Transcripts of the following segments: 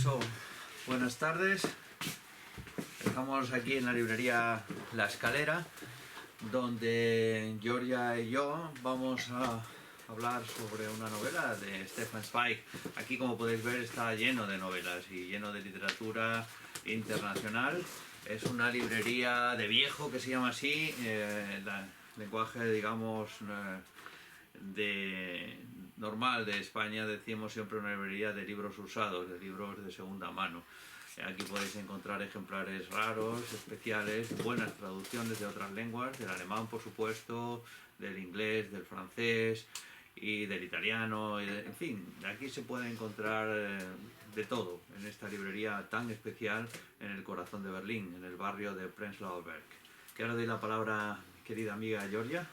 So, buenas tardes. Estamos aquí en la librería La Escalera, donde Georgia y yo vamos a hablar sobre una novela de Stefan Zweig. Aquí, como podéis ver, está lleno de novelas y lleno de literatura internacional. Es una librería de viejo, que se llama así, lenguaje, digamos, normal de España. Decimos siempre una librería de libros usados, de libros de segunda mano. Aquí podéis encontrar ejemplares raros, especiales, buenas traducciones de otras lenguas, del alemán, por supuesto, del inglés, del francés y del italiano, en fin, aquí se puede encontrar de todo en esta librería tan especial en el corazón de Berlín, en el barrio de Prenzlauer Berg. Que ahora doy la palabra, querida amiga Georgia.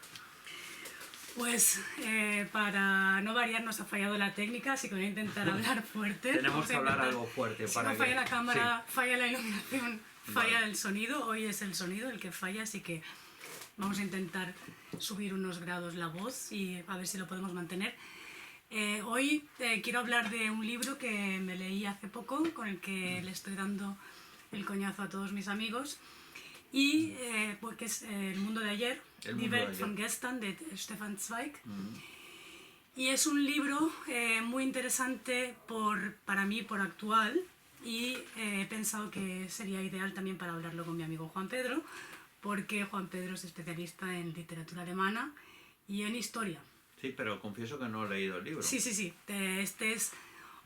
Pues para no variar nos ha fallado la técnica, así que voy a intentar hablar fuerte. Tenemos que hablar algo fuerte. Si para no falla la cámara, sí, falla la iluminación, falla vale. el sonido. Hoy es el sonido el que falla, así que vamos a intentar subir unos grados la voz y a ver si lo podemos mantener. Hoy quiero hablar de un libro que me leí hace poco, con el que le estoy dando el coñazo a todos mis amigos, y porque es El mundo de ayer, Die Welt von gestern, de Stefan Zweig. Y es un libro muy interesante para mí, por actual, y he pensado que sería ideal también para hablarlo con mi amigo Juan Pedro, porque Juan Pedro es especialista en literatura alemana y en historia. Sí, pero confieso que no he leído el libro. Sí. Este es...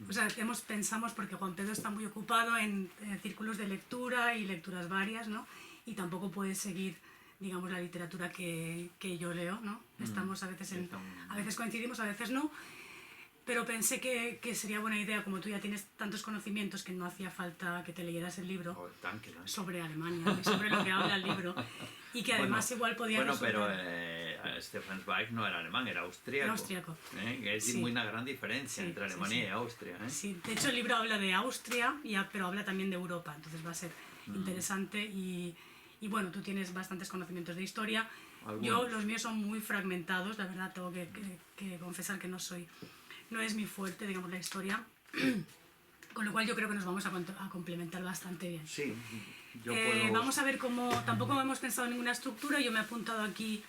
O sea, pensamos, porque Juan Pedro está muy ocupado en círculos de lectura y lecturas varias, ¿no? Y tampoco puede seguir, digamos, la literatura que yo leo, ¿no? Estamos a veces coincidimos, a veces no, pero pensé que sería buena idea, como tú ya tienes tantos conocimientos, que no hacía falta que te leyeras el libro sobre Alemania y sobre lo que habla el libro, y que además igual podía pero Stefan Zweig no era alemán, era austríaco. Era austríaco. Que es una gran diferencia entre Alemania y Austria. Sí, de hecho el libro habla de Austria, pero habla también de Europa, entonces va a ser interesante. Y bueno, tú tienes bastantes conocimientos de historia. Yo, los míos son muy fragmentados, la verdad tengo que confesar que no es mi fuerte, digamos, la historia. Con lo cual yo creo que nos vamos a complementar bastante bien. Sí, yo puedo... Vamos a ver cómo... Tampoco hemos pensado en ninguna estructura, yo me he apuntado aquí,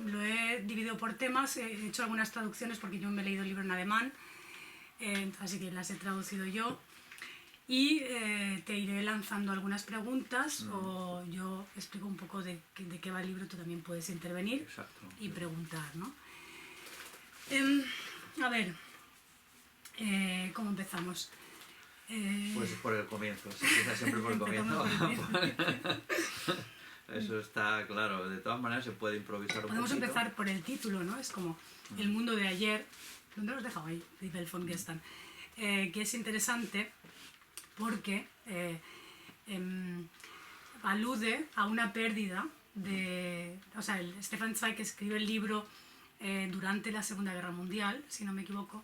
lo he dividido por temas, he hecho algunas traducciones porque yo me he leído el libro en alemán, así que las he traducido yo. Y te iré lanzando algunas preguntas o yo explico un poco de qué va el libro, tú también puedes intervenir. Exacto. Y preguntar, ¿no? A ver, ¿cómo empezamos? Pues por el comienzo, se empieza siempre por el comienzo. Eso está claro, de todas maneras se puede improvisar un poquito. Podemos empezar por el título, ¿no? Es como El mundo de ayer. ¿Dónde los dejaba ahí? Die Welt von gestern. Que es interesante porque alude a una pérdida de... O sea, Stefan Zweig escribe el libro durante la Segunda Guerra Mundial, si no me equivoco,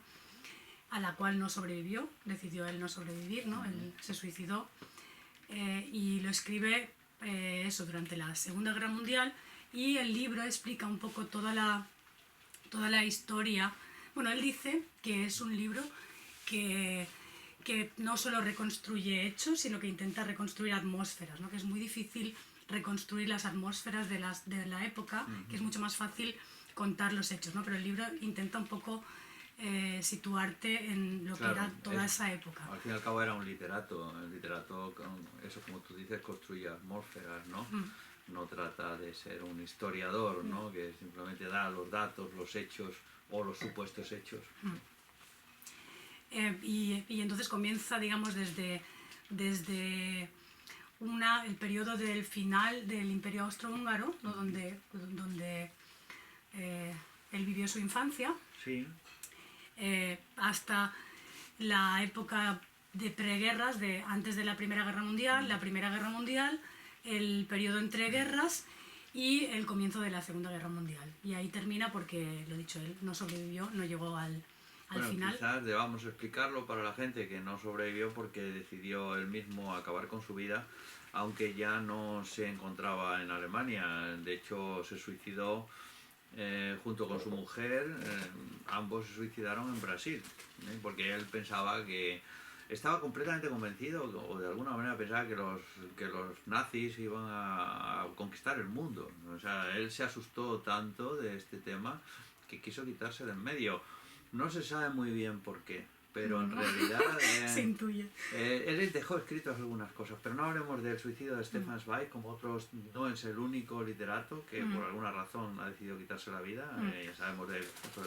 a la cual no sobrevivió, decidió él no sobrevivir, ¿no? Él se suicidó y lo escribe durante la Segunda Guerra Mundial, y el libro explica un poco toda la historia. Bueno, él dice que es un libro que no solo reconstruye hechos, sino que intenta reconstruir atmósferas, ¿no? Que es muy difícil reconstruir las atmósferas de la época, que es mucho más fácil contar los hechos, ¿no? Pero el libro intenta un poco situarte en lo que era toda esa época. Al fin y al cabo era un literato. El literato, eso como tú dices, construye atmósferas, ¿no? No trata de ser un historiador, ¿no? Que simplemente da los datos, los hechos o los supuestos hechos. Y entonces comienza, digamos, desde el periodo del final del Imperio Austrohúngaro, ¿no? donde él vivió su infancia, sí. Hasta la época de preguerras, antes de la Primera Guerra Mundial, la Primera Guerra Mundial, el periodo entre guerras y el comienzo de la Segunda Guerra Mundial. Y ahí termina porque, lo dicho, él no sobrevivió, no llegó al final. Quizás debamos explicarlo para la gente que no sobrevivió porque decidió él mismo acabar con su vida, aunque ya no se encontraba en Alemania. De hecho, se suicidó junto con su mujer. Ambos se suicidaron en Brasil, porque él pensaba que estaba completamente convencido, o de alguna manera pensaba que los nazis iban a conquistar el mundo. O sea, él se asustó tanto de este tema que quiso quitarse de en medio. No se sabe muy bien por qué, pero en realidad se intuye. Él dejó escritas algunas cosas, pero no hablemos del suicidio de Stefan Zweig, como otros. No es el único literato que por alguna razón ha decidido quitarse la vida. Ya sabemos del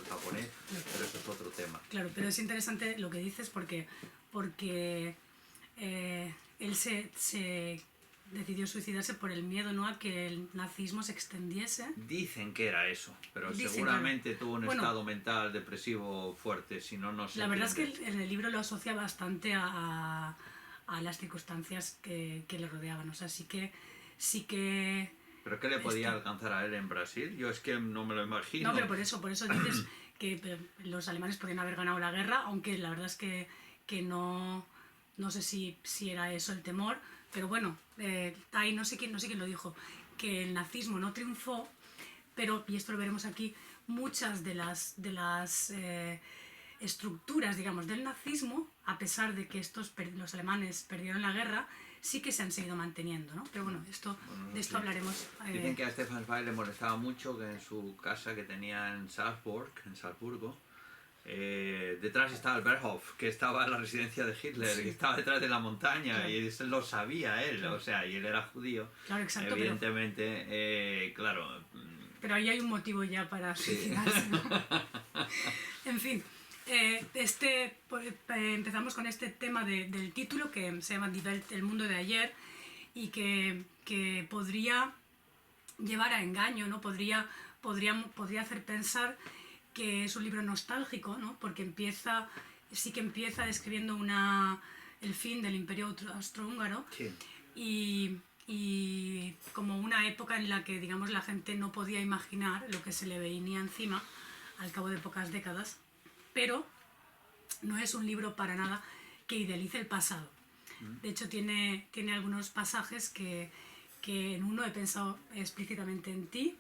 japonés, pero eso es otro tema. Claro, pero es interesante lo que dices porque él se decidió suicidarse por el miedo, ¿no?, a que el nazismo se extendiese. Dicen que era eso, pero Dicen, seguramente claro, tuvo un estado mental depresivo fuerte, si no, no se La verdad es entiende. que en el libro lo asocia bastante a las circunstancias que le rodeaban. O sea, sí que ¿Pero qué le podía alcanzar a él en Brasil? Yo es que no me lo imagino. No, pero por eso dices que los alemanes podían haber ganado la guerra, aunque la verdad es que no sé si era eso el temor, pero bueno, ahí no sé quién lo dijo, que el nazismo no triunfó, pero, y esto lo veremos aquí, muchas de las estructuras, digamos, del nazismo, a pesar de que los alemanes perdieron la guerra, sí que se han seguido manteniendo, ¿no? Pero bueno, de esto hablaremos. Dicen que a Stefan Zweig le molestaba mucho que en su casa que tenía en Salzburgo, detrás estaba el Berghof, que estaba en la residencia de Hitler, que estaba detrás de la montaña, claro. Y eso lo sabía él, claro. O sea, y él era judío. Claro, exacto. Evidentemente, claro. Pero ahí hay un motivo ya para suicidarse, ¿no? En fin. Empezamos con este tema del título que se llama Die Welt, el mundo de ayer, y que podría llevar a engaño, ¿no? Podría hacer pensar que es un libro nostálgico, ¿no? Porque sí que empieza describiendo el fin del Imperio Austrohúngaro. Sí. Y como una época en la que, digamos, la gente no podía imaginar lo que se le venía encima al cabo de pocas décadas. Pero no es un libro para nada que idealice el pasado. De hecho, tiene algunos pasajes que en uno he pensado explícitamente en ti,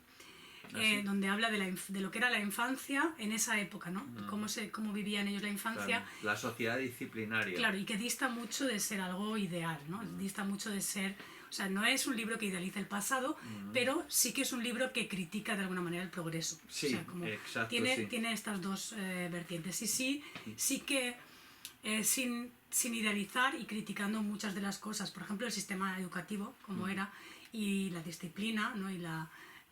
donde habla de lo que era la infancia en esa época, ¿no? Cómo vivían ellos la infancia. Claro, la sociedad disciplinaria. Claro, y que dista mucho de ser algo ideal, ¿no? Dista mucho de ser... O sea, no es un libro que idealiza el pasado, pero sí que es un libro que critica de alguna manera el progreso. Sí, o sea, como exacto, tiene estas dos vertientes. Y sí que sin idealizar y criticando muchas de las cosas. Por ejemplo, el sistema educativo, como era, y la disciplina, ¿no? Y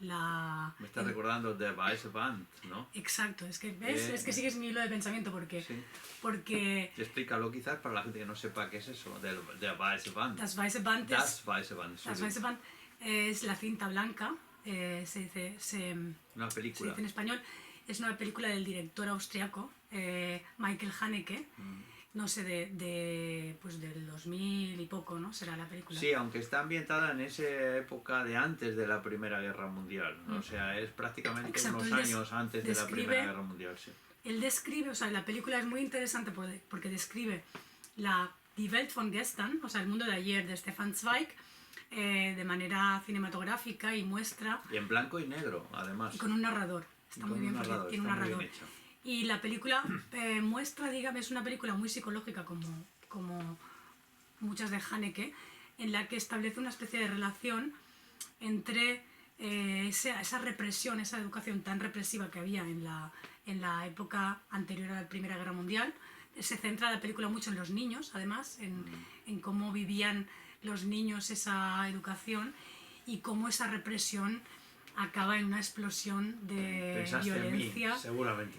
Me está recordando The Weiße Wand, ¿no? Exacto, es que ves, es que sigues mi hilo de pensamiento porque... Sí. Porque... Explícalo quizás para la gente que no sepa qué es eso, The Weiße Wand. Das Weiße Band Das Weiße Wand, sí. Das Weiße Band es la cinta blanca, se dice una película. Se dice en español, es una película del director austriaco, Michael Haneke. No sé, pues del 2000 y poco, ¿no? Será la película. Sí, aunque está ambientada en esa época de antes de la Primera Guerra Mundial. O sea, es prácticamente unos años antes de la Primera Guerra Mundial, sí. Él describe, o sea, la película es muy interesante porque describe Die Welt von gestern, o sea, el mundo de ayer de Stefan Zweig, de manera cinematográfica y muestra... Y en blanco y negro, además. Y con un narrador. Está muy bien porque tiene un narrador. Y la película muestra, digamos, es una película muy psicológica como muchas de Haneke, en la que establece una especie de relación entre esa represión, esa educación tan represiva que había en la época anterior a la Primera Guerra Mundial. Se centra la película mucho en los niños, además, en cómo vivían los niños esa educación y cómo esa represión acaba en una explosión de violencia. En mí, seguramente.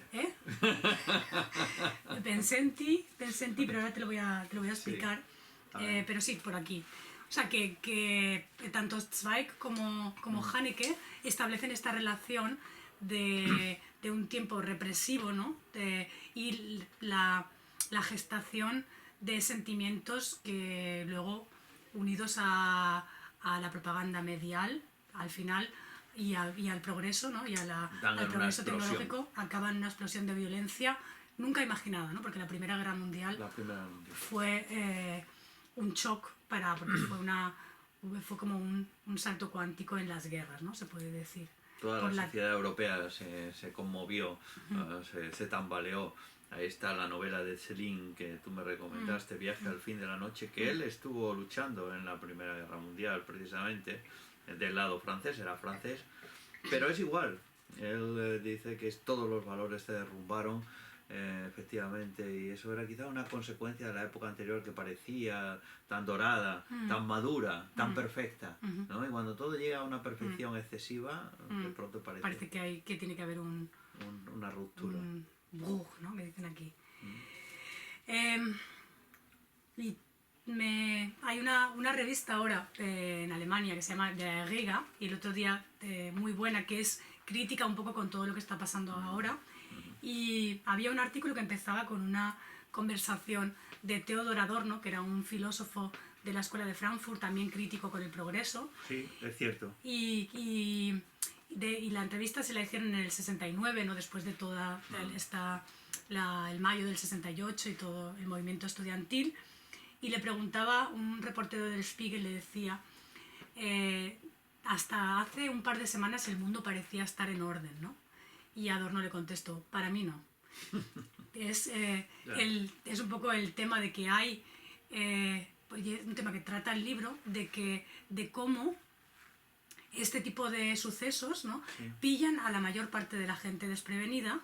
Pensé en ti, pero ahora te lo voy a explicar. Sí. Pero sí, por aquí. O sea, que tanto Zweig como Haneke establecen esta relación de un tiempo represivo, ¿no? Y la gestación de sentimientos que luego, unidos a la propaganda medial, al final... Y al progreso, ¿no? Y al progreso tecnológico, acaba en una explosión de violencia nunca imaginada, ¿no? Porque la Primera Guerra Mundial fue un shock porque fue como un salto cuántico en las guerras, ¿no? Se puede decir. Toda la sociedad europea se conmovió, se tambaleó Ahí está la novela de Céline que tú me recomendaste, Viaje al fin de la noche, que él estuvo luchando en la Primera Guerra Mundial precisamente, del lado francés, era francés, pero es igual. Él dice que todos los valores se derrumbaron, efectivamente, y eso era quizá una consecuencia de la época anterior que parecía tan dorada, tan madura, tan perfecta, ¿no? Y cuando todo llega a una perfección excesiva, de pronto Parece que tiene que haber una ruptura. Un bruj, ¿no? Que dicen aquí. Y hay una revista ahora en Alemania que se llama Der Riga, y el otro día muy buena, que es crítica un poco con todo lo que está pasando ahora, y había un artículo que empezaba con una conversación de Theodor Adorno, que era un filósofo de la Escuela de Frankfurt, también crítico con el progreso. Sí, es cierto. Y la entrevista se la hicieron en el 69, ¿no? Después de toda el mayo del 68 y todo el movimiento estudiantil, y le preguntaba, un reportero del Spiegel le decía, hasta hace un par de semanas el mundo parecía estar en orden, ¿no? Y Adorno le contestó, para mí no. Es un poco el tema de que hay, un tema que trata el libro, de cómo este tipo de sucesos, ¿no? Pillan a la mayor parte de la gente desprevenida,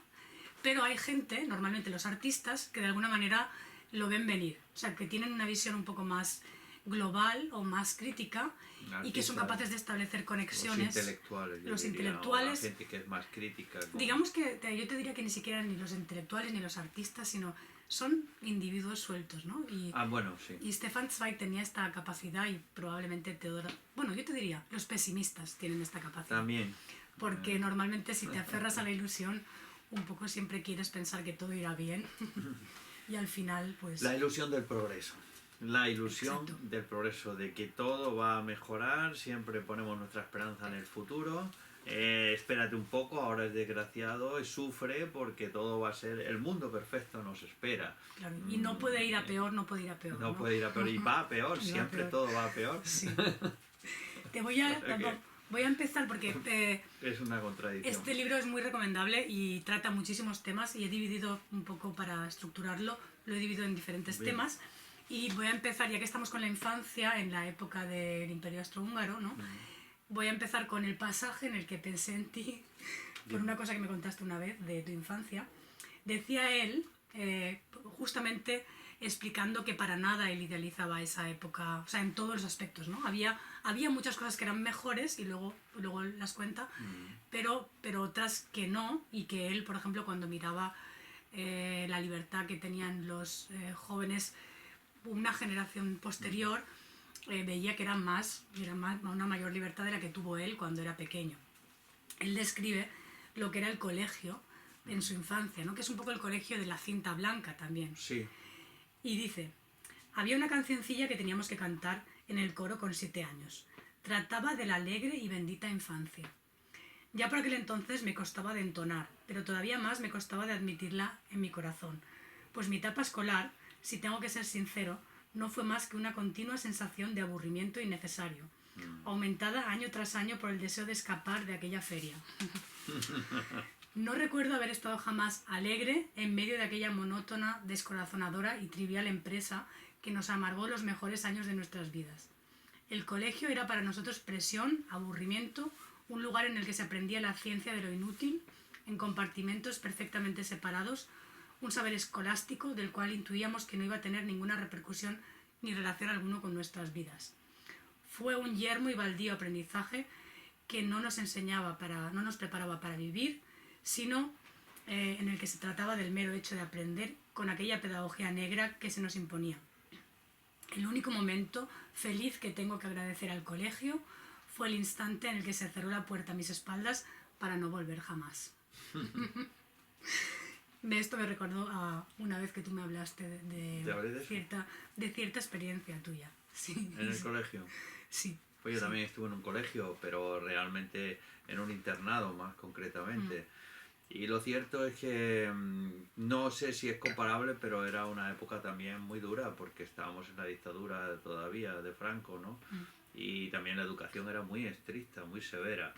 pero hay gente, normalmente los artistas, que de alguna manera lo ven venir, o sea, que tienen una visión un poco más global o más crítica y que son capaces de establecer conexiones. Los intelectuales, la gente que es más crítica. Digamos que yo te diría que ni siquiera ni los intelectuales ni los artistas, sino son individuos sueltos, ¿no? Bueno, sí. Y Stefan Zweig tenía esta capacidad, y probablemente bueno, yo te diría, los pesimistas tienen esta capacidad. También. Porque normalmente si te aferras a la ilusión, un poco siempre quieres pensar que todo irá bien. Y al final, pues... La ilusión del progreso. La ilusión Exacto. del progreso, de que todo va a mejorar, siempre ponemos nuestra esperanza en el futuro. Espérate un poco, ahora es desgraciado, sufre porque todo va a ser, el mundo perfecto nos espera. Claro, y no puede ir a peor, no puede ir a peor. No puede ir a peor, y va a peor, siempre todo va a peor. Sí. Voy a empezar porque es una contradicción. Este libro es muy recomendable y trata muchísimos temas, y he dividido un poco para estructurarlo, lo he dividido en diferentes temas. Y voy a empezar, ya que estamos con la infancia, en la época del Imperio Austrohúngaro, ¿no? Voy a empezar con el pasaje en el que pensé en ti, por una cosa que me contaste una vez de tu infancia. Decía él, justamente explicando que para nada él idealizaba esa época, o sea, en todos los aspectos, ¿no? Había muchas cosas que eran mejores, y luego las cuenta, pero otras que no, y que él, por ejemplo, cuando miraba la libertad que tenían los jóvenes, una generación posterior, veía que era una mayor libertad de la que tuvo él cuando era pequeño. Él describe lo que era el colegio en su infancia, ¿no? Que es un poco el colegio de la cinta blanca también. Sí. Y dice, había una cancioncilla que teníamos que cantar en el coro con 7 años. Trataba de la alegre y bendita infancia. Ya por aquel entonces me costaba de entonar, pero todavía más me costaba de admitirla en mi corazón, pues mi etapa escolar, si tengo que ser sincero, no fue más que una continua sensación de aburrimiento innecesario, aumentada año tras año por el deseo de escapar de aquella feria. No recuerdo haber estado jamás alegre en medio de aquella monótona, descorazonadora y trivial empresa que nos amargó los mejores años de nuestras vidas. El colegio era para nosotros presión, aburrimiento, un lugar en el que se aprendía la ciencia de lo inútil, en compartimentos perfectamente separados, un saber escolástico del cual intuíamos que no iba a tener ninguna repercusión ni relación alguno con nuestras vidas. Fue un yermo y baldío aprendizaje que no nos preparaba para vivir, sino en el que se trataba del mero hecho de aprender con aquella pedagogía negra que se nos imponía. El único momento feliz que tengo que agradecer al colegio fue el instante en el que se cerró la puerta a mis espaldas para no volver jamás. Esto me recordó a una vez que tú me hablaste de cierta experiencia tuya. Sí, ¿En el colegio? Sí. Pues yo también estuve en un colegio, pero realmente en un internado más concretamente. Y lo cierto es que no sé si es comparable, pero era una época también muy dura porque estábamos en la dictadura todavía de Franco, ¿no? Y también la educación era muy estricta, muy severa.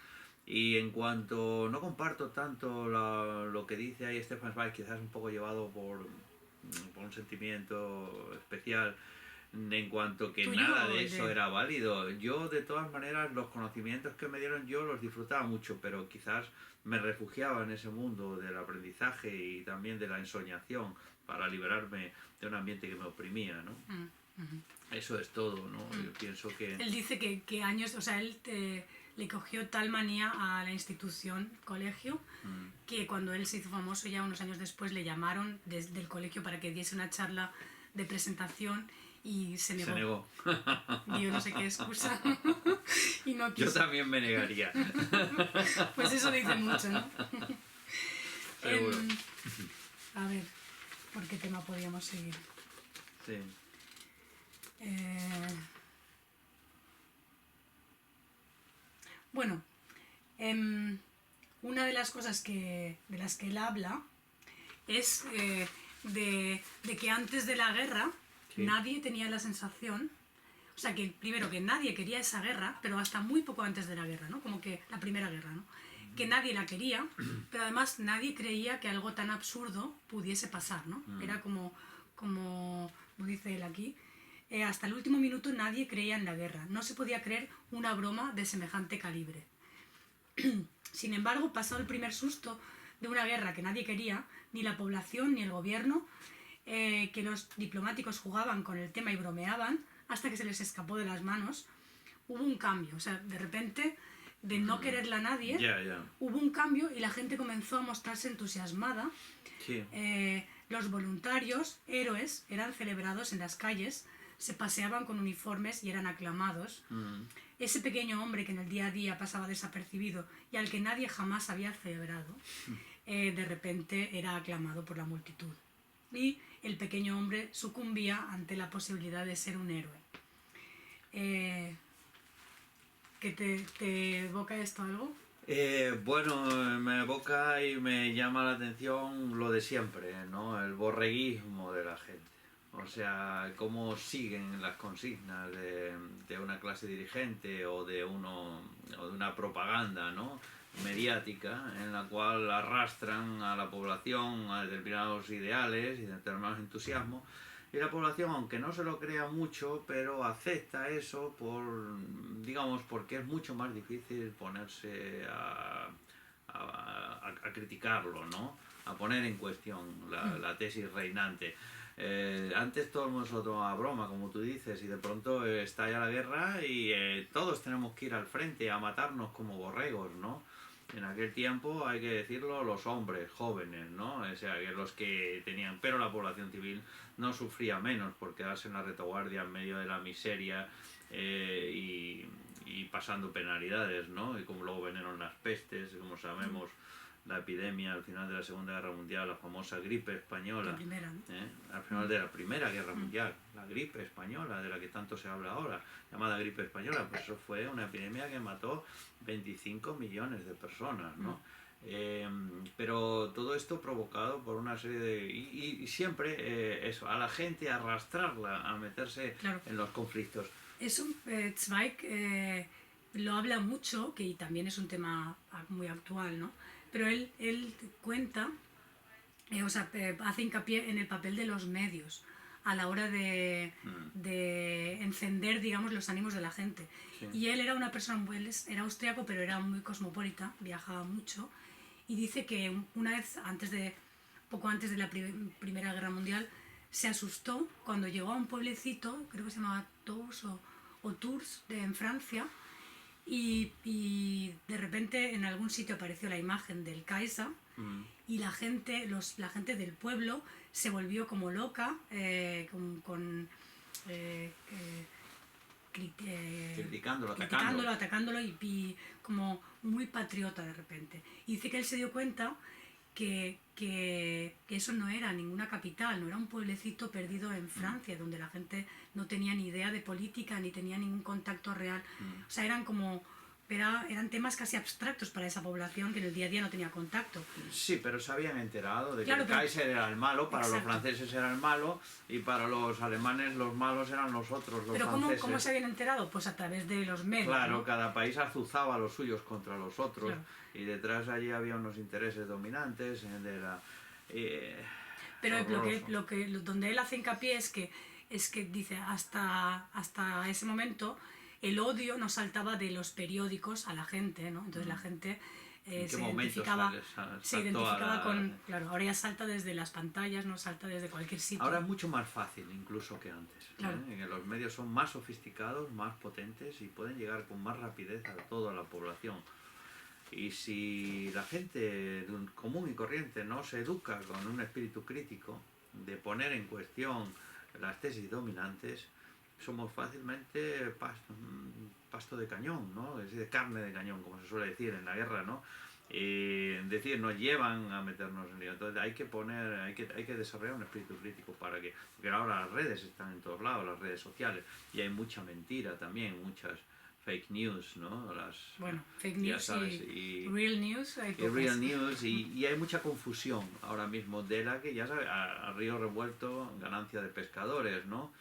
Y en cuanto no comparto tanto lo que dice ahí Stefan Zweig, quizás un poco llevado por un sentimiento especial, en cuanto que ¿Tuyo nada o de el eso de...? era válido. Yo de todas maneras los conocimientos que me dieron yo los disfrutaba mucho, pero quizás me refugiaba en ese mundo del aprendizaje y también de la ensoñación para liberarme de un ambiente que me oprimía, ¿no? Eso es todo, ¿no? Yo pienso que... Él dice que años, o sea, le cogió tal manía a la institución, colegio, que cuando él se hizo famoso ya unos años después le llamaron desde el colegio para que diese una charla de presentación y se negó. Se negó. Dio no sé qué excusa y no Yo quiso. también me negaría. Pues eso dice mucho, ¿no? Seguro. A ver, ¿por qué tema podríamos seguir? Sí. Bueno, una de las cosas de las que él habla es de que antes de la guerra Sí. nadie tenía la sensación, o sea, que primero que nadie quería esa guerra, pero hasta muy poco antes de la guerra, ¿no? Como que la primera guerra, ¿no? Que nadie la quería, pero además nadie creía que algo tan absurdo pudiese pasar, ¿no? Era como dice él aquí, hasta el último minuto nadie creía en la guerra, no se podía creer una broma de semejante calibre. Sin embargo, pasado el primer susto de una guerra que nadie quería, ni la población ni el gobierno, que los diplomáticos jugaban con el tema y bromeaban, hasta que se les escapó de las manos, hubo un cambio. O sea, de repente, de no quererla a nadie, hubo un cambio y la gente comenzó a mostrarse entusiasmada. Sí. Los voluntarios, héroes, eran celebrados en las calles, se paseaban con uniformes y eran aclamados. Ese pequeño hombre que en el día a día pasaba desapercibido y al que nadie jamás había celebrado, de repente era aclamado por la multitud. Y el pequeño hombre sucumbía ante la posibilidad de ser un héroe. ¿Qué te evoca esto algo? Bueno, me evoca y me llama la atención lo de siempre, ¿no? El borreguismo de la gente. O sea, cómo siguen las consignas de una clase dirigente o de una propaganda, ¿no? Mediática, en la cual arrastran a la población a determinados ideales y determinados entusiasmos. Y la población, aunque no se lo crea mucho, pero acepta eso digamos, porque es mucho más difícil ponerse a criticarlo, ¿no? A poner en cuestión la tesis reinante. Antes todo el mundo se lo tomaba a broma, como tú dices, y de pronto estalla la guerra y todos tenemos que ir al frente a matarnos como borregos, ¿no? En aquel tiempo, hay que decirlo, los hombres jóvenes, ¿no? O sea, que los que tenían... Pero la población civil no sufría menos por quedarse en la retaguardia en medio de la miseria y pasando penalidades, ¿no? Y como luego vinieron las pestes, como sabemos, la epidemia al final de la Segunda Guerra Mundial, la famosa gripe española. La primera, ¿no? Al final de la Primera Guerra Mundial, la gripe española, de la que tanto se habla ahora, llamada gripe española, pues eso fue una epidemia que mató 25 millones de personas, ¿no? Pero todo esto provocado por una serie de... Y siempre eso, a la gente arrastrarla a meterse en los conflictos. Eso Zweig lo habla mucho, que también es un tema muy actual, ¿no? Pero él cuenta, hace hincapié en el papel de los medios a la hora de encender, digamos, los ánimos de la gente. Sí. Y él era una persona, era austriaco, pero era muy cosmopolita, viajaba mucho, y dice que una vez, poco antes de la Primera Guerra Mundial, se asustó cuando llegó a un pueblecito, creo que se llamaba Tours o Tours, en Francia, y de repente en algún sitio apareció la imagen del Kaiser y la gente del pueblo se volvió como loca, criticándolo, atacándolo y como muy patriota de repente. Y dice que él se dio cuenta que eso no era ninguna capital, no era un pueblecito perdido en Francia, donde la gente no tenía ni idea de política ni tenía ningún contacto real. O sea, eran como eran temas casi abstractos para esa población que en el día a día no tenía contacto. Sí, pero se habían enterado de que Claro, el pero- Kaiser era el malo, para los Exacto. franceses era el malo, y para los alemanes los malos eran los otros, los Pero franceses. ¿cómo se habían enterado? Pues a través de los medios, Claro, ¿no? cada país azuzaba a los suyos contra los otros, Claro. y detrás allí había unos intereses dominantes de la... Pero horroroso. donde él hace hincapié es que dice, hasta ese momento el odio no saltaba de los periódicos a la gente, ¿no? Entonces la gente ¿En qué se momento identificaba, saltó se a identificaba la... con... Claro, ahora ya salta desde las pantallas, no salta desde cualquier sitio. Ahora es mucho más fácil incluso que antes. Claro. En que los medios son más sofisticados, más potentes y pueden llegar con más rapidez a toda la población. Y si la gente común y corriente no se educa con un espíritu crítico de poner en cuestión las tesis dominantes, somos fácilmente pasto de cañón, ¿no? Es decir, carne de cañón, como se suele decir en la guerra, ¿no? Es decir, nos llevan a meternos en lío. Entonces hay que desarrollar un espíritu crítico porque ahora las redes están en todos lados, las redes sociales, y hay mucha mentira también, muchas fake news, ¿no? Bueno, fake ya news sabes, y real news hay y pocas. real news y hay mucha confusión ahora mismo de la que ya sabes, a río revuelto ganancia de pescadores, ¿no?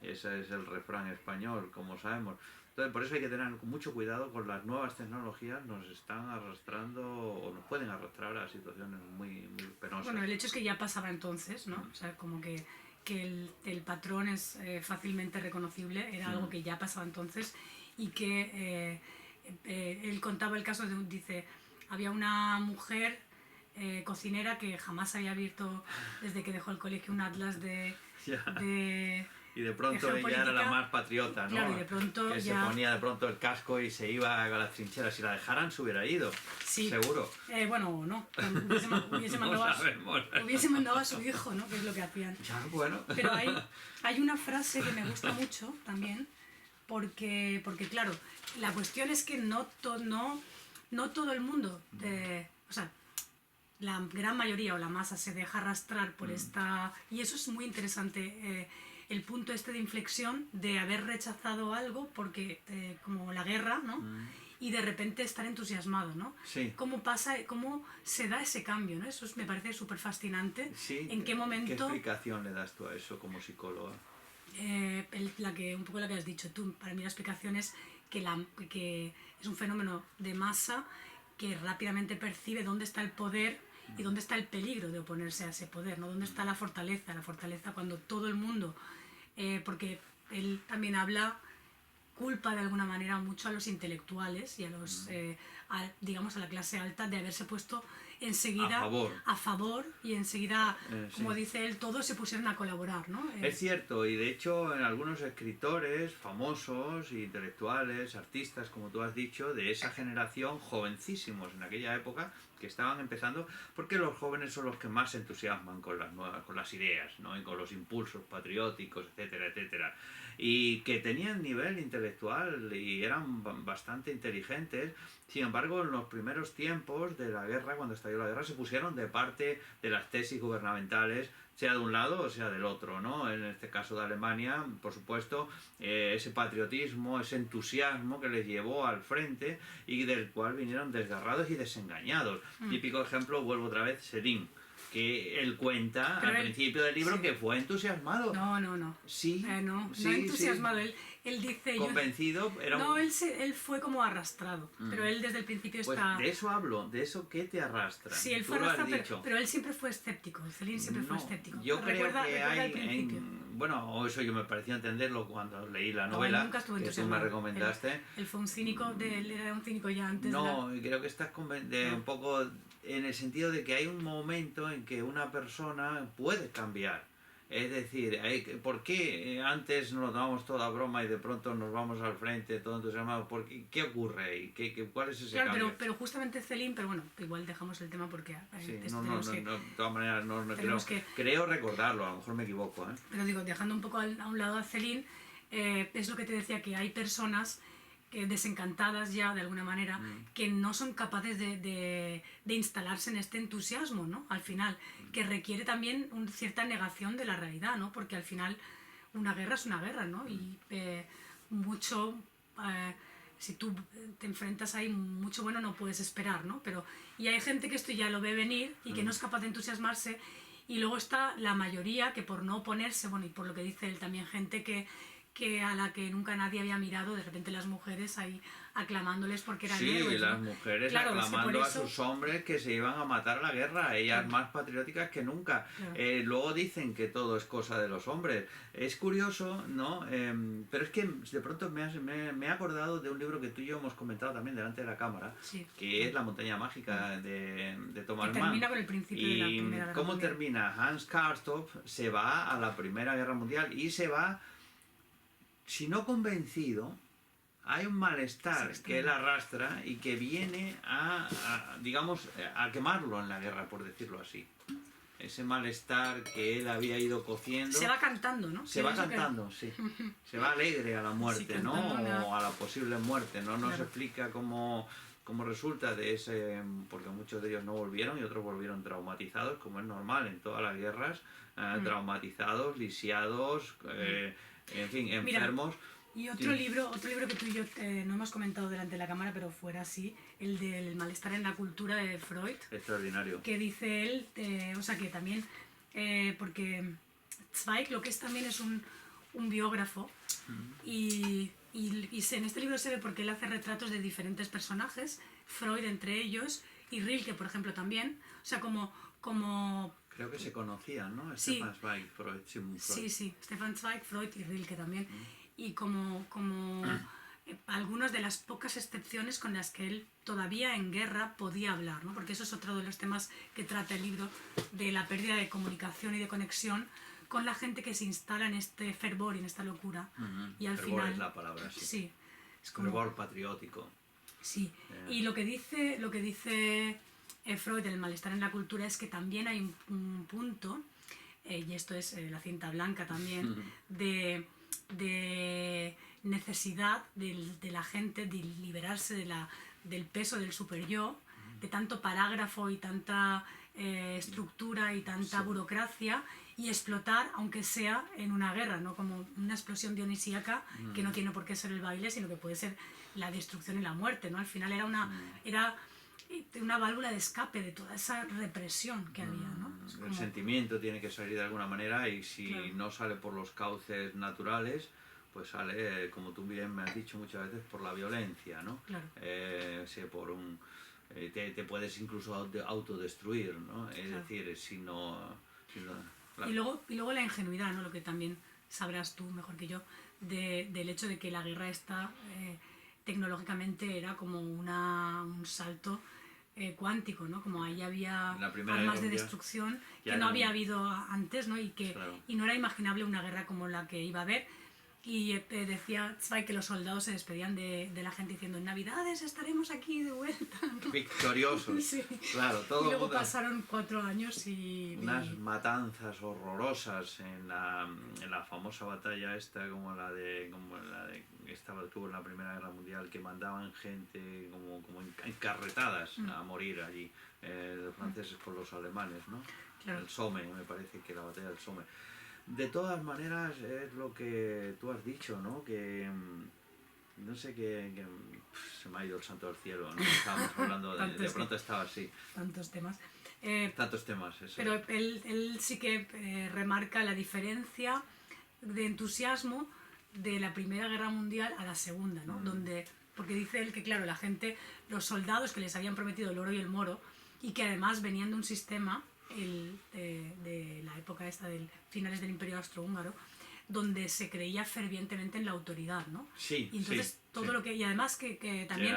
Ese es el refrán español, como sabemos. Entonces, por eso hay que tener mucho cuidado con las nuevas tecnologías, nos están arrastrando o nos pueden arrastrar a situaciones muy penosas. Bueno, el hecho es que ya pasaba entonces, ¿no? O sea, como que el patrón es fácilmente reconocible, era algo que ya pasaba entonces y que él contaba el caso dice, había una mujer cocinera que jamás había abierto, desde que dejó el colegio, un atlas Ya. de Y de pronto de ella era la geopolítica. más patriota, ¿no? Claro, y de pronto que ya... se ponía de pronto el casco y se iba a las trincheras. Si la dejaran, se hubiera ido. Sí. Seguro. Bueno, no. Hubiese No mandado, sabemos. hubiese mandado a su hijo, ¿no? Que es lo que hacían. Ya, bueno. Pero hay una frase que me gusta mucho también, porque claro, la cuestión es que no todo el mundo, o sea, la gran mayoría o la masa se deja arrastrar por esta... Y eso es muy interesante, el punto este de inflexión de haber rechazado algo porque, como la guerra, ¿no? Y de repente estar entusiasmado, ¿no? Sí. ¿Cómo se da ese cambio, ¿no? Eso me parece súper fascinante. Sí. ¿En qué momento...? ¿Qué explicación le das tú a eso como psicóloga? Un poco la que has dicho tú. Para mí la explicación es que es un fenómeno de masa que rápidamente percibe dónde está el poder y dónde está el peligro de oponerse a ese poder, ¿no? Dónde está la fortaleza cuando todo el mundo, porque él también culpa de alguna manera mucho a los intelectuales y a los, digamos, a la clase alta de haberse puesto enseguida a favor y enseguida, como sí. dice él, todos se pusieron a colaborar, ¿no? Es cierto, y de hecho en algunos escritores famosos, intelectuales, artistas, como tú has dicho, de esa generación, jovencísimos en aquella época, que estaban empezando, porque los jóvenes son los que más se entusiasman con las ideas, ¿no? Y con los impulsos patrióticos, etcétera, etcétera. Y que tenían nivel intelectual y eran bastante inteligentes. Sin embargo, en los primeros tiempos de la guerra, cuando estalló la guerra, se pusieron de parte de las tesis gubernamentales, sea de un lado o sea del otro, ¿no? En este caso de Alemania, por supuesto, ese patriotismo, ese entusiasmo que les llevó al frente y del cual vinieron desgarrados y desengañados. Típico ejemplo, vuelvo otra vez, Céline, que él cuenta al principio del libro que fue entusiasmado. No. Sí. No sí, entusiasmado. Sí. Él dice... Convencido. Él fue como arrastrado, pero él desde el principio pues está... de eso hablo, de eso que te arrastra. Sí, él fue arrastrado, pero él siempre fue escéptico. Céline siempre fue escéptico. Yo creo que hay... Bueno, eso yo me pareció entenderlo cuando leí la novela nunca estuvo que tú me recomendaste. Él fue un cínico, él era un cínico ya antes. No, creo que estás un poco en el sentido de que hay un momento en que una persona puede cambiar. Es decir, ¿por qué antes nos lo tomamos toda broma y de pronto nos vamos al frente, todo entusiasmado? ¿Qué ocurre? ¿Y cuál es ese cambio? Pero justamente Céline, pero bueno, igual dejamos el tema porque... Sí, de todas maneras, creo recordarlo, a lo mejor me equivoco. Pero digo, dejando un poco a un lado a Céline, es lo que te decía, que hay personas desencantadas ya de alguna manera, que no son capaces de instalarse en este entusiasmo, ¿no? Al final, que requiere también cierta negación de la realidad, ¿no? Porque al final una guerra es una guerra, ¿no? Y mucho si tú te enfrentas ahí, mucho bueno no puedes esperar, ¿no? Pero, y hay gente que esto ya lo ve venir y que no es capaz de entusiasmarse, y luego está la mayoría que por no oponerse, bueno, y por lo que dice él también, gente que a la que nunca nadie había mirado, de repente las mujeres ahí aclamándoles porque eran Sí, héroes, las ¿no? mujeres Claro, es que por aclamando a eso- sus hombres que se iban a matar a la guerra, ellas Claro. más patrióticas que nunca. Claro. Luego dicen que todo es cosa de los hombres. Es curioso, ¿no? Pero es que de pronto me he acordado de un libro que tú y yo hemos comentado también delante de la cámara, Sí. que es La montaña mágica de Thomas Que Mann. termina con el principio de la Y Primera Guerra cómo Mundial. termina. Hans Castorp se va a la Primera Guerra Mundial y se va, si no convencido, hay un malestar Sí, que él arrastra y que viene digamos, a quemarlo en la guerra, por decirlo así. Ese malestar que él había ido cociendo. Se va cantando, ¿no? Se va Pienso que- cantando, sí. Se va alegre a la muerte, Sí, ¿no? cantando una- O a la posible muerte. No nos Claro. explica cómo resulta de ese, porque muchos de ellos no volvieron y otros volvieron traumatizados, como es normal en todas las guerras, traumatizados, lisiados, en fin, Mira, enfermos. Y otro Sí. libro que tú y yo no hemos comentado delante de la cámara, pero fuera así, el del malestar en la cultura de Freud, Extraordinario. que dice él, o sea que también, porque Zweig lo que es también es un biógrafo, y en este libro se ve porque él hace retratos de diferentes personajes, Freud entre ellos, y Rilke, por ejemplo, también, o sea, como Creo que se conocían, ¿no? Sí. Stefan Zweig, Freud, Sigmund Freud. Sí, Stefan Zweig, Freud y Rilke también. Y como algunas de las pocas excepciones con las que él todavía en guerra podía hablar, ¿no? Porque eso es otro de los temas que trata el libro, de la pérdida de comunicación y de conexión con la gente que se instala en este fervor y en esta locura. Y al Fervor final... es la palabra, sí. Sí, es como... Fervor patriótico. Sí, y lo que dice Freud del malestar en la cultura es que también hay un punto, y esto es la cinta blanca también, de necesidad de la gente de liberarse del peso del superyo, de tanto parágrafo y tanta estructura y tanta burocracia, y explotar, aunque sea en una guerra, no como una explosión dionisíaca que no tiene por qué ser el baile, sino que puede ser la destrucción y la muerte, ¿no? Al final era una válvula de escape de toda esa represión que había, ¿no? Es El como- sentimiento tiene que salir de alguna manera y si Claro. no sale por los cauces naturales, pues sale, como tú bien me has dicho muchas veces, por la violencia, ¿no? Claro. Por un... te puedes incluso autodestruir, ¿no? Es Claro. decir, si no claro. Y luego la ingenuidad, ¿no? Lo que también sabrás tú mejor que yo, del hecho de que la guerra esta tecnológicamente era como un salto cuántico, ¿no? Como ahí había La Primera armas Guerra de Mundial destrucción ya que no eran- había habido antes, ¿no? Claro. Y no era imaginable una guerra como la que iba a haber. Y decía Zweig que los soldados se despedían de la gente diciendo: en Navidades estaremos aquí de vuelta, ¿no? Victoriosos. Sí. Claro, todo Y el luego mundo... pasaron 4 años y... Unas matanzas horrorosas en la famosa batalla esta, como la de estaba que hubo en la Primera Guerra Mundial, que mandaban gente como encarretadas a morir allí, los franceses con los alemanes, ¿no? Claro. El Somme, me parece que la batalla del Somme. De todas maneras, es lo que tú has dicho, ¿no? Que no sé se me ha ido el santo al cielo, ¿no? Estábamos hablando de pronto estaba así. Tantos temas. Tantos temas, eso. Pero él sí que remarca la diferencia de entusiasmo de la Primera Guerra Mundial a la Segunda, ¿no? Porque dice él que, claro, la gente, los soldados que les habían prometido el oro y el moro, y que además venían de un sistema de la época esta de finales del Imperio Austrohúngaro, donde se creía fervientemente en la autoridad, ¿no? Sí, y entonces sí, todo sí. lo que... Y además que también...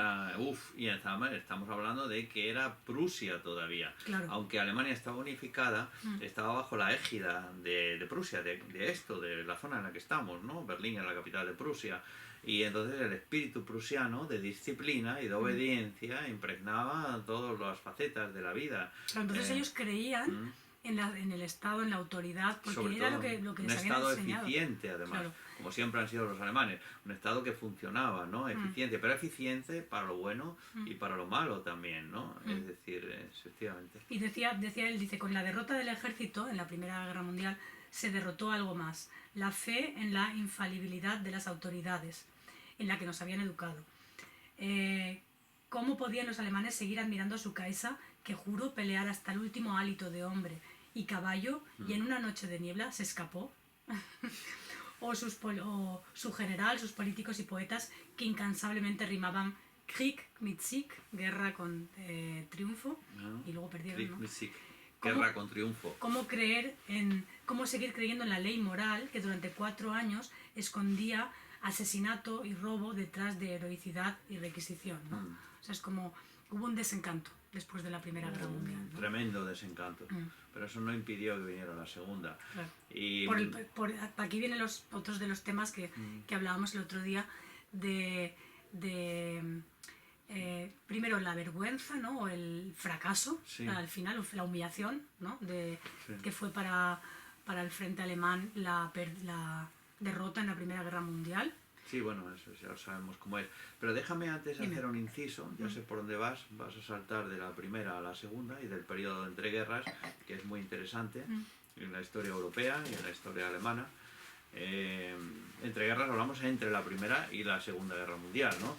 Y estamos hablando de que era Prusia todavía. Claro. Aunque Alemania estaba unificada, estaba bajo la égida de Prusia, de la zona en la que estamos, ¿no? Berlín es la capital de Prusia. Y entonces el espíritu prusiano de disciplina y de obediencia impregnaba todas las facetas de la vida. Claro, entonces ellos creían en el Estado, en la autoridad, porque Sobre era todo, lo que un les habían Estado enseñado. eficiente, además, Claro. como siempre han sido los alemanes, un Estado que funcionaba, ¿no? Eficiente, pero eficiente para lo bueno y para lo malo también, ¿no? Es decir, efectivamente. Y dice, con la derrota del ejército en la Primera Guerra Mundial se derrotó algo más, la fe en la infalibilidad de las autoridades, en la que nos habían educado. cómo podían los alemanes seguir admirando a su Kaiser, que juró pelear hasta el último hálito de hombre y caballo y en una noche de niebla se escapó. O su general, sus políticos y poetas que incansablemente rimaban Krieg mit Sieg, guerra con triunfo, y luego perdieron, Krieg ¿no? mit Sieg, guerra con triunfo. Cómo seguir creyendo en la ley moral que durante 4 años escondía asesinato y robo detrás de heroicidad y requisición, ¿no? O sea, es como hubo un desencanto después de la Primera Guerra Mundial, ¿no? Tremendo desencanto. Pero eso no impidió que viniera la Segunda. Claro. Y Aquí vienen otros de los temas que hablábamos el otro día de primero la vergüenza, ¿no? O el fracaso, sí. Al final, la humillación, ¿no? Sí. Que fue para el frente alemán la derrota en la Primera Guerra Mundial. Sí, bueno, eso ya sabemos cómo es. Pero déjame antes hacer un inciso, ya sé por dónde vas a saltar de la primera a la segunda y del periodo de entreguerras, que es muy interesante en la historia europea y en la historia alemana. Entreguerras hablamos entre la Primera y la Segunda Guerra Mundial, ¿no?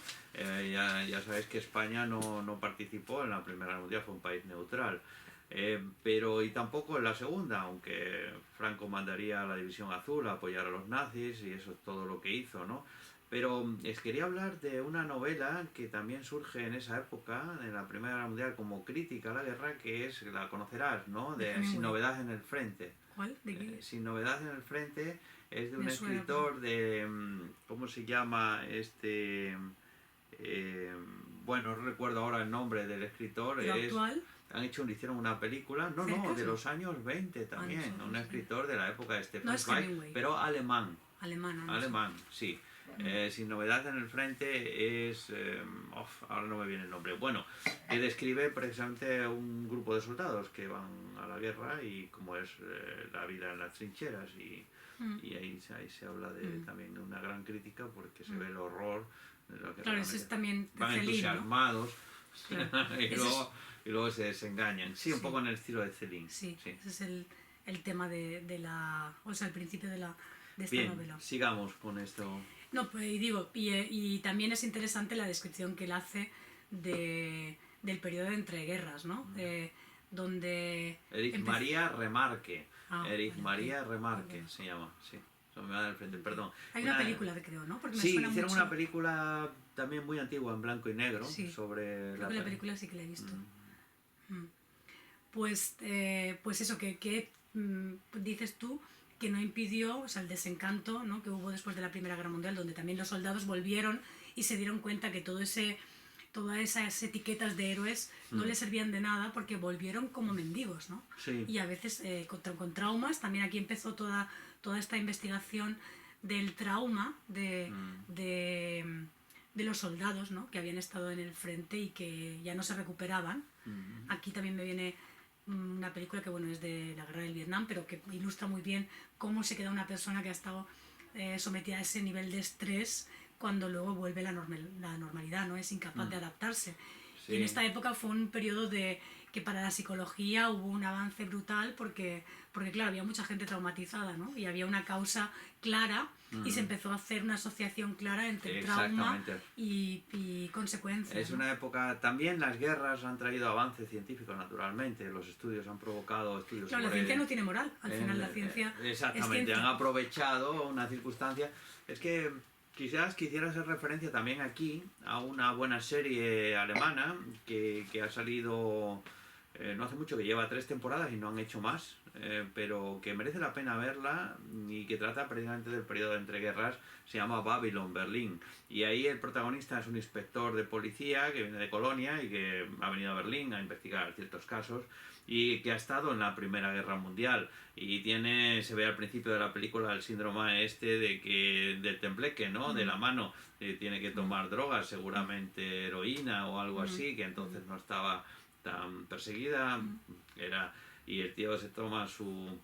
Ya sabéis que España no participó en la Primera Guerra Mundial, fue un país neutral. Pero y tampoco en la segunda, aunque Franco mandaría a la División Azul a apoyar a los nazis y eso es todo lo que hizo, ¿no? Pero quería hablar de una novela que también surge en esa época, en la Primera Guerra Mundial, como crítica a la guerra, que es, la conocerás, ¿no? De Sin novedad en el frente. ¿Cuál? ¿De qué? Sin novedad en el frente es de un Me suena, escritor de... ¿Cómo se llama este...? Bueno, no recuerdo ahora el nombre del escritor. ¿Lo actual? Hicieron una película, no, de los años 20 también, un escritor de la época de Stefan Zweig, pero alemán. Alemán, sí. Sin novedad en el frente es... ahora no me viene el nombre. Bueno, que describe precisamente un grupo de soldados que van a la guerra y cómo es la vida en las trincheras y ahí se habla también de una gran crítica porque se ve el horror de lo que claro, eso es también van entusiasmados, claro. y luego se desengañan. Sí, un poco en el estilo de Céline. Sí, ese es el tema de la... O sea, el principio de esta Bien, novela. Sigamos con esto. No, pues y también es interesante la descripción que él hace del periodo de entreguerras, ¿no? Donde... Erich Maria Remarque. Erich vale, Maria Remarque se llama, sí. Eso me va del frente, perdón. Hay una película, creo, ¿no? Porque me sí, suena hicieron mucho. una película también muy antigua, en blanco y negro, sobre... Creo que la película sí que la he visto. Pues eso, que dices tú que no impidió, o sea, el desencanto, ¿no? Que hubo después de la Primera Guerra Mundial, donde también los soldados volvieron y se dieron cuenta que todas esas etiquetas de héroes no les servían de nada porque volvieron como mendigos, ¿no? Sí. Y a veces con traumas. También aquí empezó toda esta investigación del trauma de los soldados, ¿no? Que habían estado en el frente y que ya no se recuperaban. Aquí también me viene una película que, bueno, es de la guerra del Vietnam, pero que ilustra muy bien cómo se queda una persona que ha estado sometida a ese nivel de estrés cuando luego vuelve la normalidad, ¿no? Es incapaz de adaptarse. Sí. Y en esta época fue un periodo que para la psicología hubo un avance brutal porque claro, había mucha gente traumatizada, ¿no? Y había una causa clara y se empezó a hacer una asociación clara entre trauma y consecuencias. Es una época... También las guerras han traído avances científicos, naturalmente. Los estudios han provocado estudios claro, la ciencia no tiene moral. Al final la ciencia exactamente, han aprovechado una circunstancia. Es que quizás quisiera hacer referencia también aquí a una buena serie alemana que ha salido... no hace mucho, que lleva 3 temporadas y no han hecho más, pero que merece la pena verla y que trata precisamente del periodo de entreguerras. Se llama Babylon Berlín y ahí el protagonista es un inspector de policía que viene de Colonia y que ha venido a Berlín a investigar ciertos casos y que ha estado en la Primera Guerra Mundial y se ve al principio de la película el síndrome del tembleque, ¿no? De la mano, tiene que tomar drogas, seguramente heroína o algo así, que entonces no estaba tan perseguida, y el tío se toma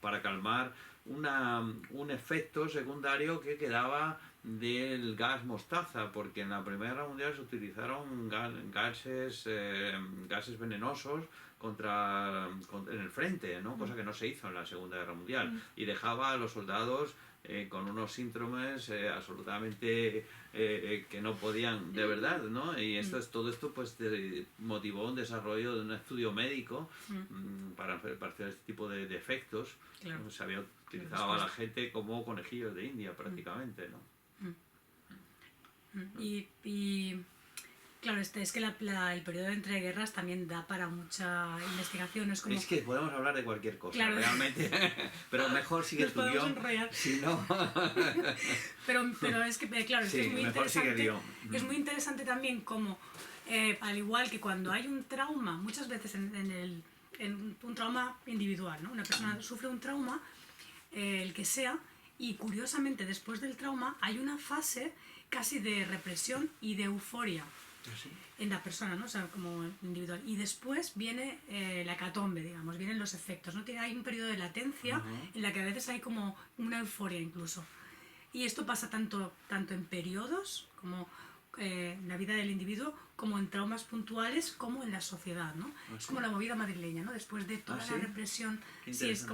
para calmar un efecto secundario que quedaba del gas mostaza, porque en la Primera Guerra Mundial se utilizaron gases venenosos en el frente, ¿no? Cosa que no se hizo en la Segunda Guerra Mundial, y dejaba a los soldados con unos síndromes absolutamente que no podían de verdad, ¿no? Y todo esto pues motivó un desarrollo de un estudio médico para hacer este tipo de efectos. Claro. Se había utilizado a la gente como conejillos de India prácticamente, ¿no? Y claro, es que el periodo de entreguerras también da para mucha investigación. Es que podemos hablar de cualquier cosa, claro, realmente, pero mejor sigue tu guión, si no... pero es que, claro, sí, es muy mejor sigue el guión. Es muy interesante también como, al igual que cuando hay un trauma, muchas veces en un trauma individual, ¿no? Una persona sufre un trauma, el que sea, y curiosamente después del trauma hay una fase casi de represión y de euforia en la persona, ¿no? O sea, como individual. Y después viene la hecatombe, digamos, vienen los efectos, ¿no? Hay un periodo de latencia en la que a veces hay como una euforia incluso. Y esto pasa tanto en periodos como en la vida del individuo, como en traumas puntuales, como en la sociedad, ¿no? Es como la movida madrileña, ¿no? Después de toda la represión, sí, es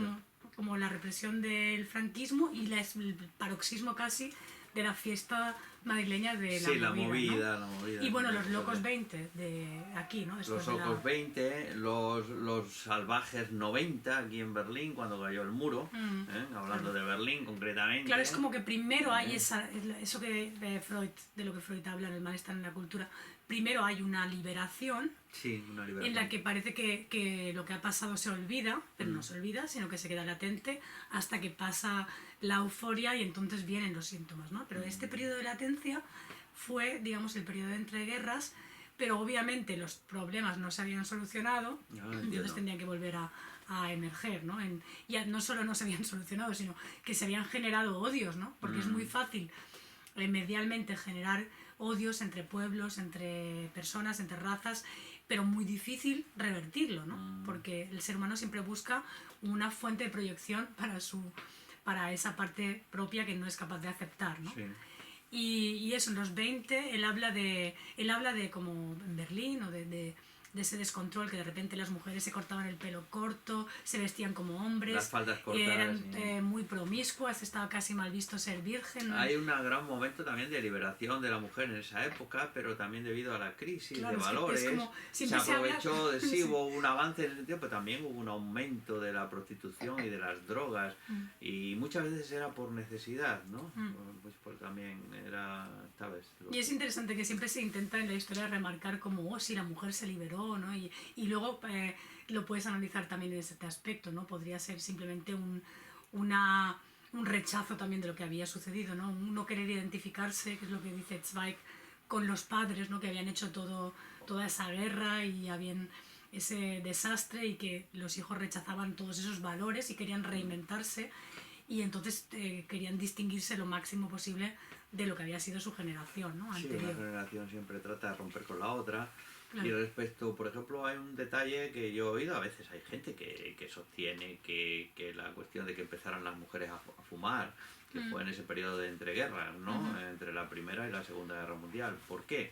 como la represión del franquismo y el paroxismo casi de la fiesta madrileña de la movida, ¿no? La movida. Y bueno, los locos 20 de aquí, ¿no? Después los locos 20, los salvajes 90 aquí en Berlín cuando cayó el muro, hablando de Berlín concretamente. Claro, es como que primero hay eso de lo que Freud habla en El malestar en la cultura. Primero hay una liberación, en la que parece que lo que ha pasado se olvida, pero no se olvida, sino que se queda latente hasta que pasa la euforia y entonces vienen los síntomas, ¿no? Pero este periodo de latencia fue, digamos, el periodo de entreguerras, pero obviamente los problemas no se habían solucionado, entonces tendrían que volver a emerger, ¿no? Ya no solo no se habían solucionado, sino que se habían generado odios, ¿no? Porque es muy fácil medialmente generar odios entre pueblos, entre personas, entre razas, pero muy difícil revertirlo, ¿no? Porque el ser humano siempre busca una fuente de proyección para esa parte propia que no es capaz de aceptar, ¿no? Sí. Y eso, en los 20, él habla de como en Berlín, o de ese descontrol, que de repente las mujeres se cortaban el pelo corto, se vestían como hombres, las faldas cortadas, eran muy promiscuas, estaba casi mal visto ser virgen, ¿no? Hay un gran momento también de liberación de la mujer en esa época, pero también debido a la crisis de valores, se aprovechó, hubo un avance en el sentido, pero también hubo un aumento de la prostitución y de las drogas, y muchas veces era por necesidad, ¿no? Pues también era, ¿sabes? Y es interesante que siempre se intenta en la historia remarcar como, si la mujer se liberó, ¿no? Y luego lo puedes analizar también en este aspecto, ¿no? Podría ser simplemente un rechazo también de lo que había sucedido, ¿no? No querer identificarse, que es lo que dice Zweig, con los padres, ¿no? Que habían hecho toda esa guerra y habían ese desastre, y que los hijos rechazaban todos esos valores y querían reinventarse, y entonces querían distinguirse lo máximo posible de lo que había sido su generación, ¿no? Anterior. Sí, una generación siempre trata de romper con la otra. Claro. Y respecto, por ejemplo, hay un detalle que yo he oído, a veces hay gente que sostiene que la cuestión de que empezaran las mujeres a fumar, que fue en ese periodo de entreguerras, ¿no? Entre la Primera y la Segunda Guerra Mundial. ¿Por qué?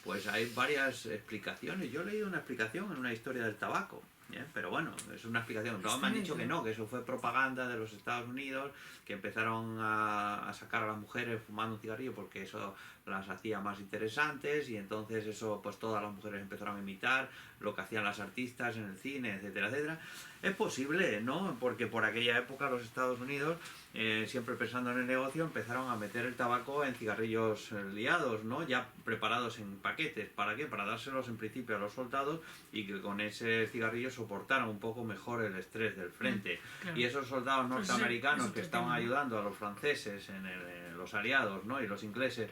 Pues hay varias explicaciones. Yo he leído una explicación en una historia del tabaco, pero bueno, es una explicación. Todos me han dicho que no, que eso fue propaganda de los Estados Unidos, que empezaron a sacar a las mujeres fumando un cigarrillo porque eso las hacía más interesantes, y entonces eso, pues todas las mujeres empezaron a imitar lo que hacían las artistas en el cine, etcétera, etcétera. Es posible, ¿no? Porque por aquella época los Estados Unidos, siempre pensando en el negocio, empezaron a meter el tabaco en cigarrillos liados, ¿no? Ya preparados en paquetes. ¿Para qué? Para dárselos en principio a los soldados, y que con ese cigarrillo soportaran un poco mejor el estrés del frente. Claro. Y esos soldados norteamericanos que estaban ayudando a los franceses, los aliados, ¿no? Y los ingleses,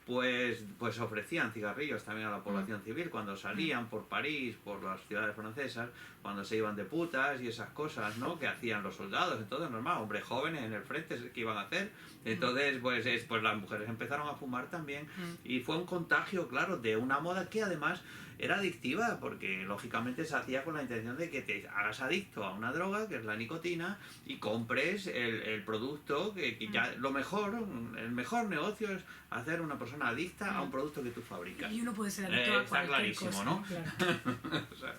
pues ofrecían cigarrillos también a la población civil cuando salían por París, por las ciudades francesas, cuando se iban de putas y esas cosas, ¿no? Que hacían los soldados, entonces normal, hombres jóvenes en el frente, ¿qué iban a hacer? Entonces, pues las mujeres empezaron a fumar también y fue un contagio, claro, de una moda que además era adictiva, porque lógicamente se hacía con la intención de que te hagas adicto a una droga, que es la nicotina, y compres el producto que ya el mejor negocio es hacer una persona adicta a un producto que tú fabricas. Y uno puede ser adicto a está cualquier clarísimo, cosa, ¿no? Claro. O sea,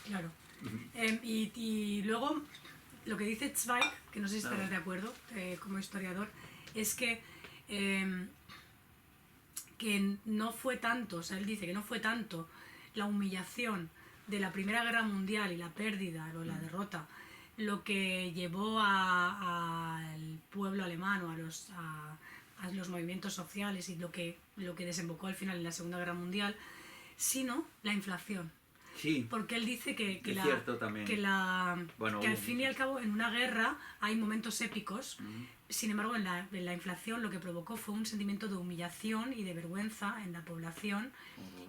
Claro. Y luego, lo que dice Zweig, que no sé si estarás de acuerdo como historiador, es que no fue tanto, o sea, él dice que no fue tanto la humillación de la Primera Guerra Mundial y la pérdida o la derrota lo que llevó al pueblo alemán o a los movimientos sociales y lo que desembocó al final en la Segunda Guerra Mundial, sino la inflación. sí, Porque él dice que cierto también. Bueno, que al fin y al cabo en una guerra hay momentos épicos. Sin embargo, en la inflación lo que provocó fue un sentimiento de humillación y de vergüenza en la población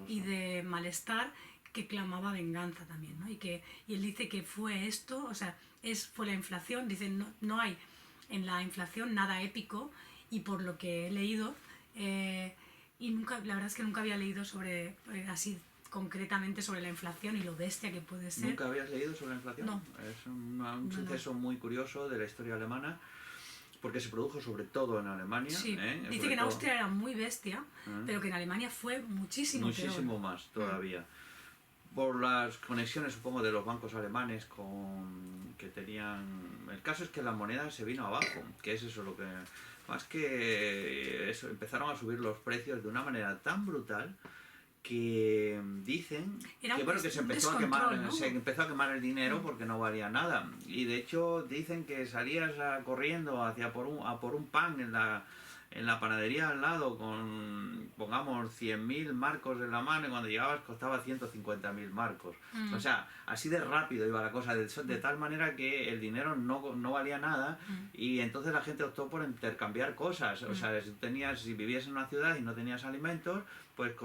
y de malestar que clamaba venganza también, ¿no? Y él dice que fue esto, o sea, fue la inflación. Dice, no hay en la inflación nada épico, y por lo que he leído, y la verdad es que nunca había leído sobre así concretamente sobre la inflación y lo bestia que puede ser. ¿Nunca habías leído sobre la inflación? No. Es un suceso muy curioso de la historia alemana, porque se produjo sobre todo en Alemania. Sí, dice sobre que en todo, Austria era muy bestia, pero que en Alemania fue muchísimo peor. más todavía. Por las conexiones, supongo, de los bancos alemanes que tenían... El caso es que la moneda se vino abajo, que es eso lo que... Más que eso, empezaron a subir los precios de una manera tan brutal que dicen que se empezó a quemar, ¿no? Se empezó a quemar el dinero porque no valía nada, y de hecho dicen que salías corriendo hacia por un pan en la panadería al lado con, pongamos, 100.000 marcos en la mano, y cuando llegabas costaba 150.000 marcos. O sea, así de rápido iba la cosa, de tal manera que el dinero no valía nada, y entonces la gente optó por intercambiar cosas. O sea, si vivías en una ciudad y no tenías alimentos, pues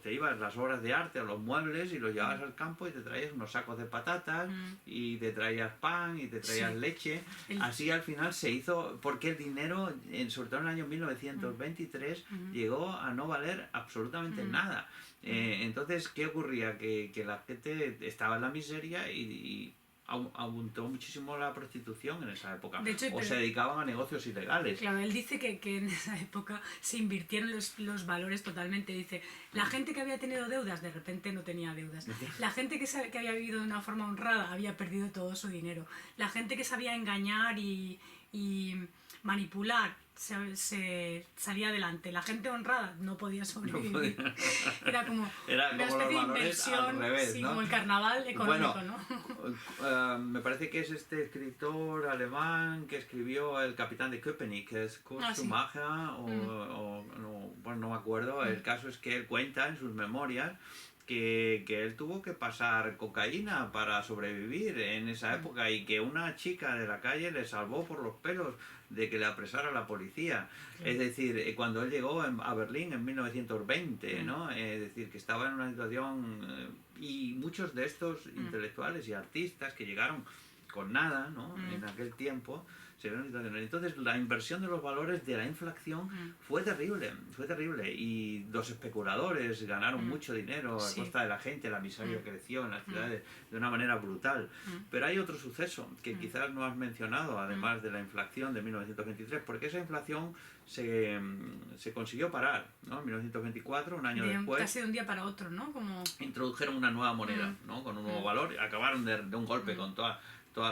te ibas las obras de arte o los muebles y los llevabas al campo y te traías unos sacos de patatas y te traías pan y te traías leche. Así al final se hizo, porque el dinero, sobre todo en el año 1923, llegó a no valer absolutamente nada. Entonces, ¿qué ocurría? Que la gente estaba en la miseria y aumentó muchísimo la prostitución en esa época. De hecho, se dedicaban a negocios ilegales. Claro, él dice que en esa época se invirtieron los valores totalmente. Dice, la gente que había tenido deudas de repente no tenía deudas. La gente que había vivido de una forma honrada había perdido todo su dinero. La gente que sabía engañar y manipular se salía adelante. La gente honrada no podía sobrevivir. Era como una especie de inversión, al revés, ¿no? como el carnaval económico, ¿no? Me parece que es este escritor alemán que escribió El Capitán de Köpenick, que es Kurt Schumacher, no me acuerdo. El caso es que él cuenta en sus memorias que él tuvo que pasar cocaína para sobrevivir en esa época, y que una chica de la calle le salvó por los pelos de que le apresara la policía. Es decir, cuando él llegó a Berlín en 1920, ¿no? Es decir, que estaba en una situación... y muchos de estos intelectuales y artistas que llegaron con nada, ¿no? En aquel tiempo, se vieron en situaciones. Entonces, la inversión de los valores de la inflación fue terrible, y los especuladores ganaron mucho dinero a costa de la gente, la miseria creció en las ciudades de una manera brutal. Pero hay otro suceso que quizás no has mencionado, además de la inflación de 1923, porque esa inflación se consiguió parar, ¿no? En 1924, un año después, casi de un día para otro, ¿no? Como... introdujeron una nueva moneda, ¿no? Con un nuevo valor, acabaron de un golpe con toda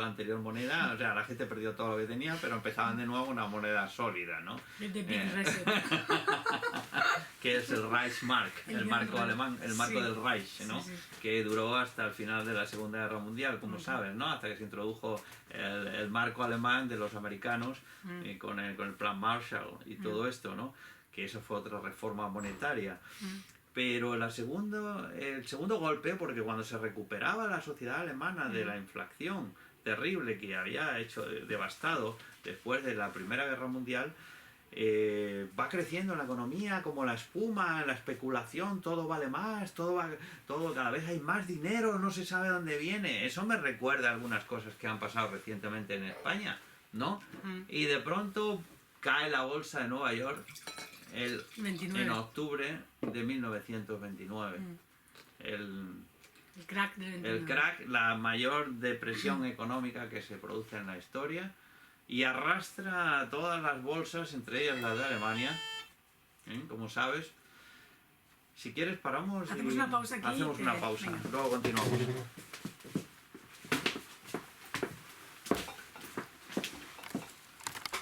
la anterior moneda. O sea, la gente perdió todo lo que tenía, pero empezaban de nuevo una moneda sólida, ¿no? De Big Reset. Que es el Reichsmark, el marco alemán, el marco del Reich, ¿no? Que duró hasta el final de la Segunda Guerra Mundial, como sabes, ¿no? Hasta que se introdujo el marco alemán de los americanos, con el plan Marshall y todo esto, ¿no? Que eso fue otra reforma monetaria. Pero el segundo golpe, porque cuando se recuperaba la sociedad alemana de la inflación terrible que había hecho devastado después de la Primera Guerra Mundial, va creciendo la economía como la espuma, la especulación, todo vale más, todo cada vez hay más dinero, no se sabe dónde viene. Eso me recuerda a algunas cosas que han pasado recientemente en España, ¿no? Y de pronto cae la bolsa de Nueva York en octubre de 1929. El crack del 29. El crack, la mayor depresión económica que se produce en la historia, y arrastra a todas las bolsas, entre ellas las de Alemania, como sabes. Si quieres paramos hacemos una pausa aquí. Hacemos una pausa, luego continuamos.